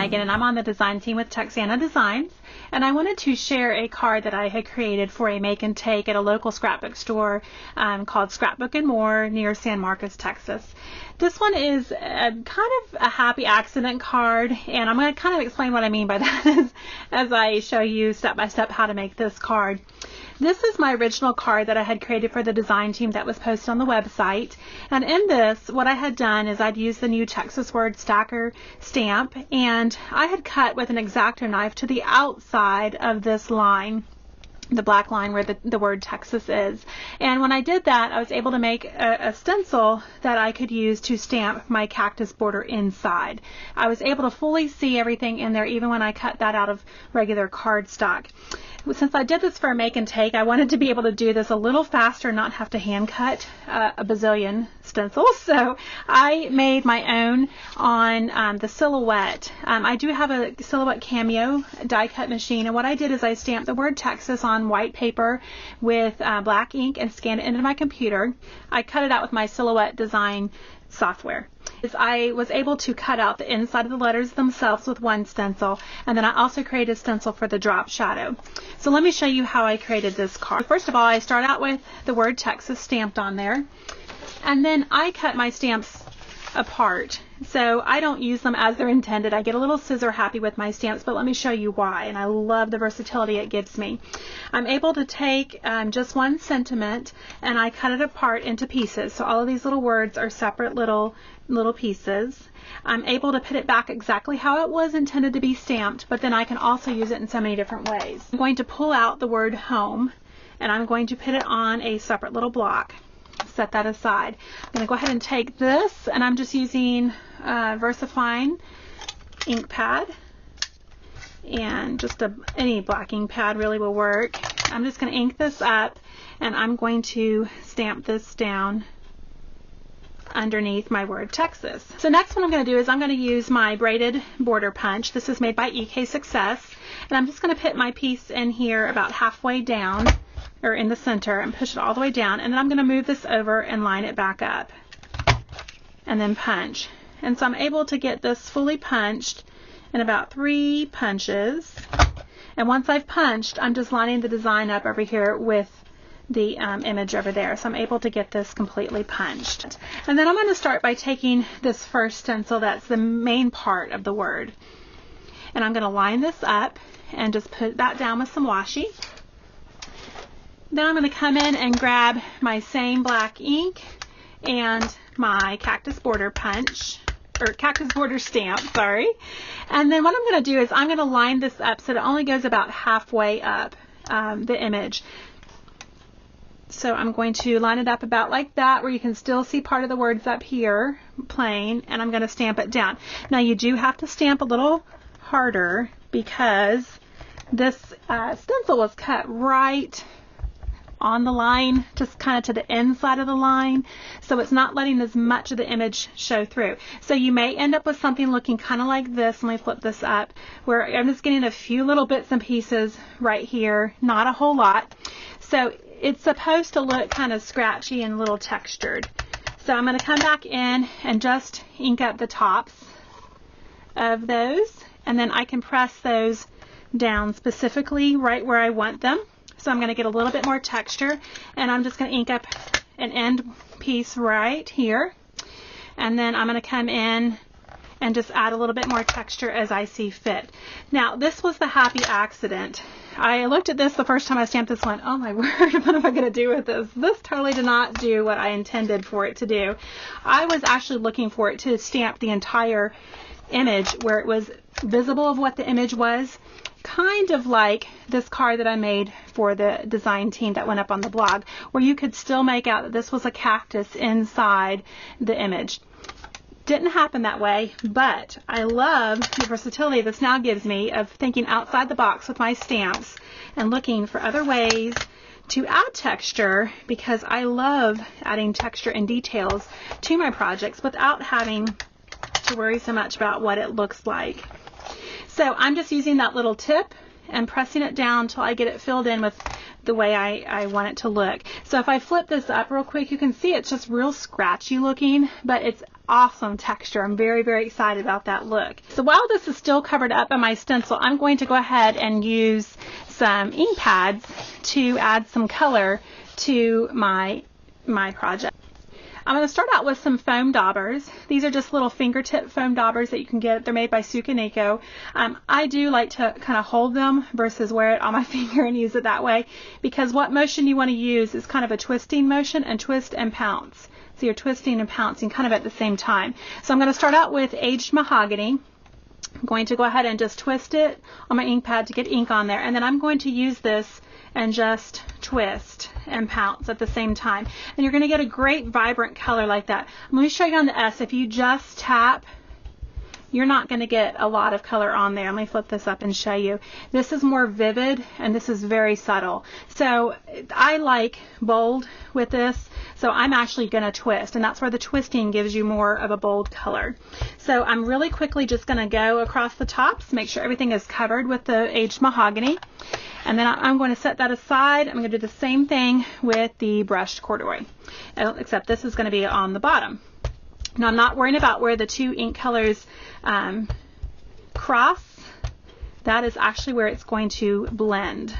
Megan, and I'm on the design team with Texana Designs, and I wanted to share a card that I had created for a make and take at a local scrapbook store called Scrapbook and More near San Marcos, Texas. This one is kind of a happy accident card, and I'm going to kind of explain what I mean by that as I show you step by step how to make this card. This is my original card that I had created for the design team that was posted on the website. And in this, what I had done is I'd used the new Texas Word Stacker stamp, and I had cut with an X-Acto knife to the outside of this line, the black line where the word Texas is. And when I did that, I was able to make a stencil that I could use to stamp my cactus border inside. I was able to fully see everything in there even when I cut that out of regular cardstock. Since I did this for a make and take, I wanted to be able to do this a little faster and not have to hand cut a bazillion stencils. So I made my own on the Silhouette. I do have a Silhouette Cameo die cut machine, and what I did is I stamped the word Texas on white paper with black ink and scanned it into my computer. I cut it out with my Silhouette design software. I was able to cut out the inside of the letters themselves with one stencil, and then I also created a stencil for the drop shadow. So let me show you how I created this card. First of all, I start out with the word Texas stamped on there, and then I cut my stamps apart. So I don't use them as they're intended. I get a little scissor happy with my stamps, but let me show you why, and I love the versatility it gives me. I'm able to take just one sentiment and I cut it apart into pieces. So all of these little words are separate little pieces. I'm able to put it back exactly how it was intended to be stamped, but then I can also use it in so many different ways. I'm going to pull out the word home, and I'm going to put it on a separate little block. Set that aside. I'm going to go ahead and take this, and I'm just using VersaFine ink pad, and just any black ink pad really will work. I'm just going to ink this up, and I'm going to stamp this down underneath my word Texas. So next what I'm going to do is I'm going to use my braided border punch. This is made by EK Success, and I'm just going to put my piece in here about halfway down, or in the center, and push it all the way down, and then I'm going to move this over and line it back up and then punch. And so I'm able to get this fully punched in about 3 punches, and once I've punched, I'm just lining the design up over here with the image over there. So I'm able to get this completely punched. And then I'm going to start by taking this first stencil that's the main part of the word, and I'm going to line this up and just put that down with some washi. Then I'm going to come in and grab my same black ink and my cactus border punch, or cactus border stamp, sorry. And then what I'm going to do is I'm going to line this up so that it only goes about halfway up the image. So I'm going to line it up about like that, where you can still see part of the words up here, plain, and I'm going to stamp it down. Now you do have to stamp a little harder because this stencil was cut right on the line, just kind of to the inside of the line, so it's not letting as much of the image show through. So you may end up with something looking kind of like this. Let me flip this up, where I'm just getting a few little bits and pieces right here, not a whole lot. So it's supposed to look kind of scratchy and a little textured. So I'm going to come back in and just ink up the tops of those, and then I can press those down specifically right where I want them. So I'm going to get a little bit more texture, and I'm just going to ink up an end piece right here, and then I'm going to come in and just add a little bit more texture as I see fit. Now this was the happy accident. I looked at this the first time I stamped this one. Oh my word, what am I going to do with this? This totally did not do what I intended for it to do. I was actually looking for it to stamp the entire image where it was visible of what the image was, kind of like this card that I made for the design team that went up on the blog, where you could still make out that this was a cactus inside the image. Didn't happen that way, but I love the versatility this now gives me of thinking outside the box with my stamps and looking for other ways to add texture, because I love adding texture and details to my projects without having to worry so much about what it looks like. So I'm just using that little tip and pressing it down until I get it filled in with the way I want it to look. So if I flip this up real quick, you can see it's just real scratchy looking, but it's awesome texture. I'm very, very excited about that look. So while this is still covered up in my stencil, I'm going to go ahead and use some ink pads to add some color to my project. I'm going to start out with some foam daubers. These are just little fingertip foam daubers that you can get. They're made by Sukaneko. I do like to kind of hold them versus wear it on my finger and use it that way, because what motion you want to use is kind of a twisting motion, and twist and pounce. So you're twisting and pouncing kind of at the same time. So I'm going to start out with aged mahogany. I'm going to go ahead and just twist it on my ink pad to get ink on there, and then I'm going to use this and just twist and pounce at the same time. And you're going to get a great vibrant color like that. I'm going to show you on the S. If you just tap, you're not going to get a lot of color on there. Let me flip this up and show you. This is more vivid and this is very subtle. So I like bold with this, so I'm actually going to twist, and that's where the twisting gives you more of a bold color. So I'm really quickly just going to go across the tops, make sure everything is covered with the aged mahogany. And then I'm going to set that aside. I'm going to do the same thing with the brushed corduroy, except this is going to be on the bottom. Now I'm not worrying about where the two ink colors cross. That is actually where it's going to blend.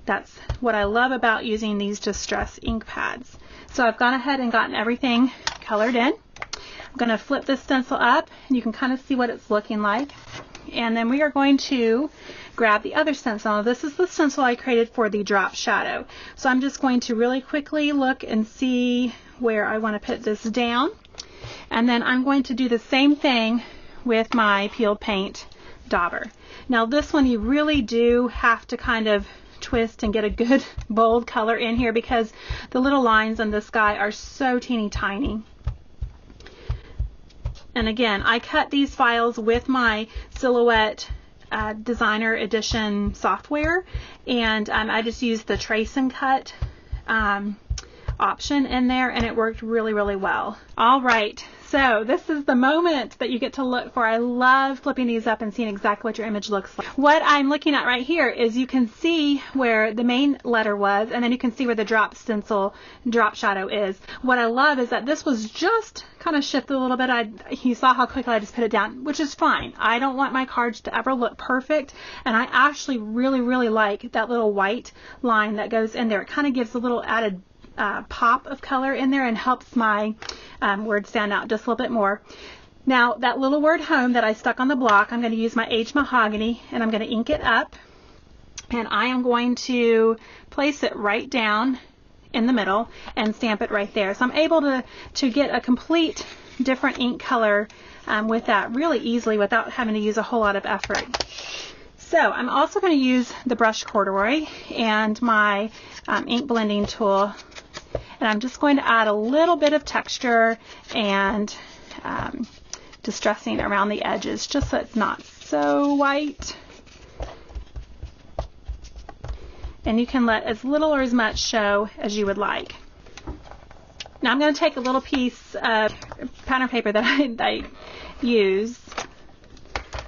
That's what I love about using these Distress ink pads. So I've gone ahead and gotten everything colored in. I'm going to flip this stencil up and you can kind of see what it's looking like. And then we are going to grab the other stencil. Now, this is the stencil I created for the drop shadow. So I'm just going to really quickly look and see where I want to put this down. And then I'm going to do the same thing with my peeled paint dauber. Now this one you really do have to kind of twist and get a good bold color in here, because the little lines in the sky are so teeny tiny. And again, I cut these files with my Silhouette Designer Edition software, and I just used the trace and cut option in there, and it worked really, really well. All right, so this is the moment that you get to look for. I love flipping these up and seeing exactly what your image looks like. What I'm looking at right here is you can see where the main letter was, and then you can see where the drop shadow is. What I love is that this was just kind of shifted a little bit. You saw how quickly I just put it down, which is fine. I don't want my cards to ever look perfect, and I actually really, really like that little white line that goes in there. It kind of gives a little added pop of color in there and helps my words stand out just a little bit more. Now that little word home that I stuck on the block, I'm going to use my aged mahogany and I'm going to ink it up, and I am going to place it right down in the middle and stamp it right there. So I'm able to get a complete different ink color with that really easily without having to use a whole lot of effort. So I'm also going to use the brushed corduroy and my ink blending tool, and I'm just going to add a little bit of texture and distressing around the edges just so it's not so white. And you can let as little or as much show as you would like. Now I'm going to take a little piece of pattern paper that I use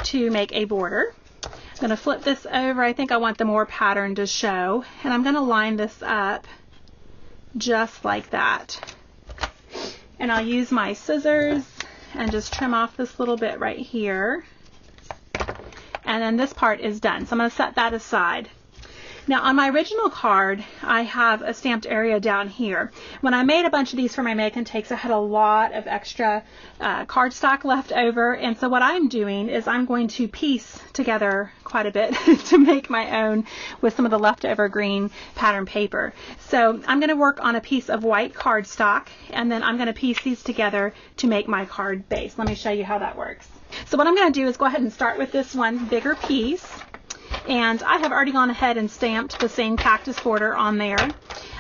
to make a border. I'm going to flip this over. I think I want the more pattern to show, and I'm going to line this up just like that. And I'll use my scissors and just trim off this little bit right here. And then this part is done. So I'm going to set that aside. Now on my original card, I have a stamped area down here. When I made a bunch of these for my make and takes, I had a lot of extra cardstock left over, and so what I'm doing is I'm going to piece together quite a bit to make my own with some of the leftover green pattern paper. So I'm going to work on a piece of white cardstock, and then I'm going to piece these together to make my card base. Let me show you how that works. So what I'm going to do is go ahead and start with this one bigger piece. And I have already gone ahead and stamped the same cactus border on there.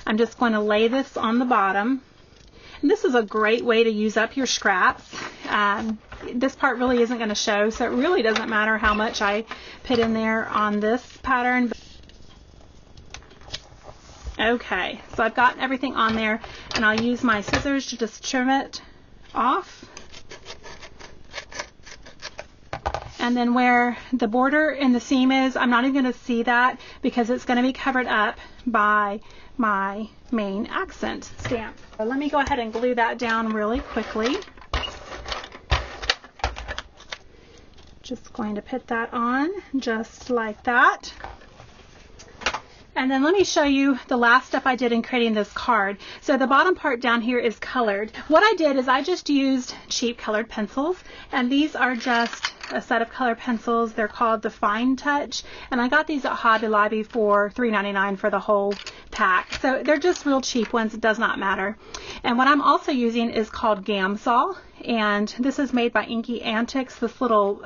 I'm just going to lay this on the bottom. And this is a great way to use up your scraps. This part really isn't going to show, so it really doesn't matter how much I put in there on this pattern. Okay, so I've got everything on there, and I'll use my scissors to just trim it off. And then where the border and the seam is, I'm not even going to see that because it's going to be covered up by my main accent stamp. So let me go ahead and glue that down really quickly. Just going to put that on just like that. And then let me show you the last step I did in creating this card. So the bottom part down here is colored. What I did is I just used cheap colored pencils, and these are just a set of color pencils. They're called the Fine Touch, and I got these at Hobby Lobby for $3.99 for the whole pack. So they're just real cheap ones. It does not matter. And what I'm also using is called Gamsol, and this is made by Inky Antics. This little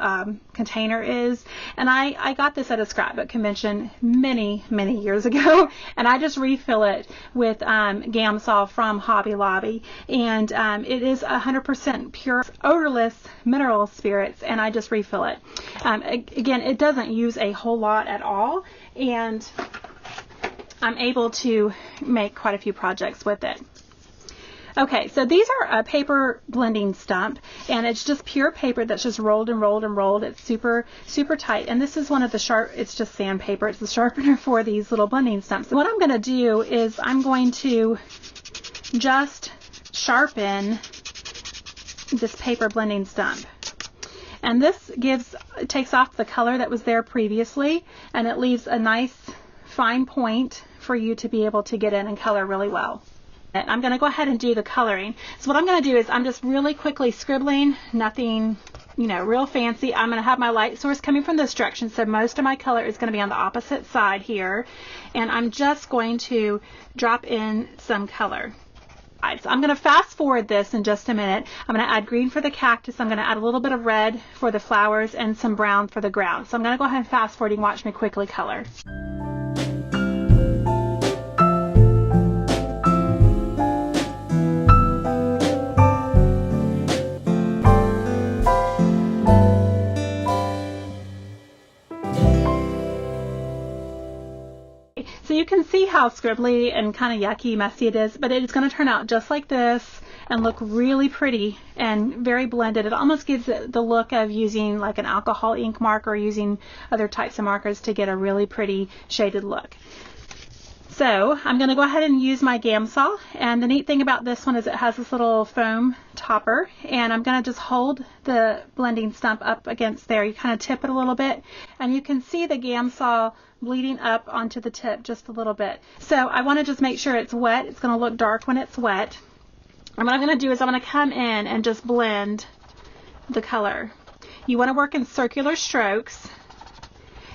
container is, and I got this at a scrapbook convention many years ago, and I just refill it with Gamsol from Hobby Lobby, and it is 100% pure odorless mineral spirits, and I just refill it. Again, it doesn't use a whole lot at all, and I'm able to make quite a few projects with it. Okay, so these are a paper blending stump, and it's just pure paper that's just rolled and rolled and rolled. It's super tight, and this is one of the it's just sandpaper. It's the sharpener for these little blending stumps. What I'm going to do is I'm going to just sharpen this paper blending stump. And this takes off the color that was there previously, and it leaves a nice fine point for you to be able to get in and color really well. I'm going to go ahead and do the coloring. So what I'm going to do is I'm just really quickly scribbling, nothing, real fancy. I'm going to have my light source coming from this direction, so most of my color is going to be on the opposite side here, and I'm just going to drop in some color. So I'm going to fast forward this in just a minute. I'm going to add green for the cactus. I'm going to add a little bit of red for the flowers and some brown for the ground. So I'm going to go ahead and fast forward and watch me quickly color. So you can see how scribbly and kind of yucky, messy it is, but it's going to turn out just like this and look really pretty and very blended. It almost gives it the look of using like an alcohol ink marker or using other types of markers to get a really pretty shaded look. So I'm going to go ahead and use my Gamsol, and the neat thing about this one is it has this little foam topper, and I'm going to just hold the blending stump up against there. You kind of tip it a little bit, and you can see the Gamsol bleeding up onto the tip just a little bit. So I want to just make sure it's wet. It's going to look dark when it's wet. And what I'm going to do is I'm going to come in and just blend the color. You want to work in circular strokes,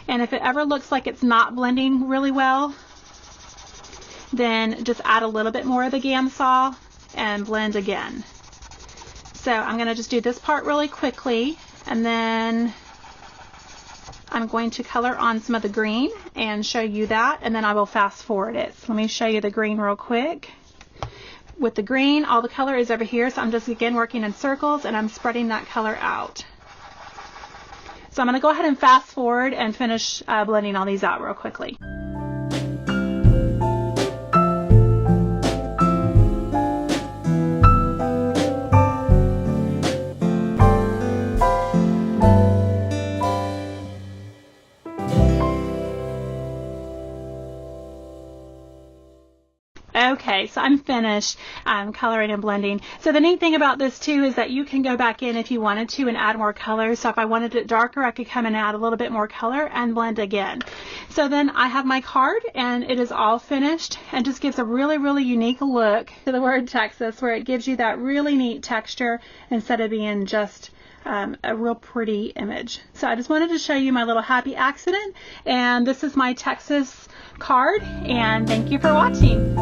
and if it ever looks like it's not blending really well, then just add a little bit more of the Gamsol and blend again. So I'm going to just do this part really quickly, and then I'm going to color on some of the green and show you that, and then I will fast forward it. So let me show you the green real quick. With the green, all the color is over here, so I'm just again working in circles, and I'm spreading that color out. So I'm going to go ahead and fast forward and finish blending all these out real quickly. Okay, so I'm finished coloring and blending. So the neat thing about this too is that you can go back in if you wanted to and add more color. So if I wanted it darker, I could come and add a little bit more color and blend again. So then I have my card, and it is all finished and just gives a really unique look to the word Texas, where it gives you that really neat texture instead of being just a real pretty image. So I just wanted to show you my little happy accident, and this is my Texas card, and thank you for watching.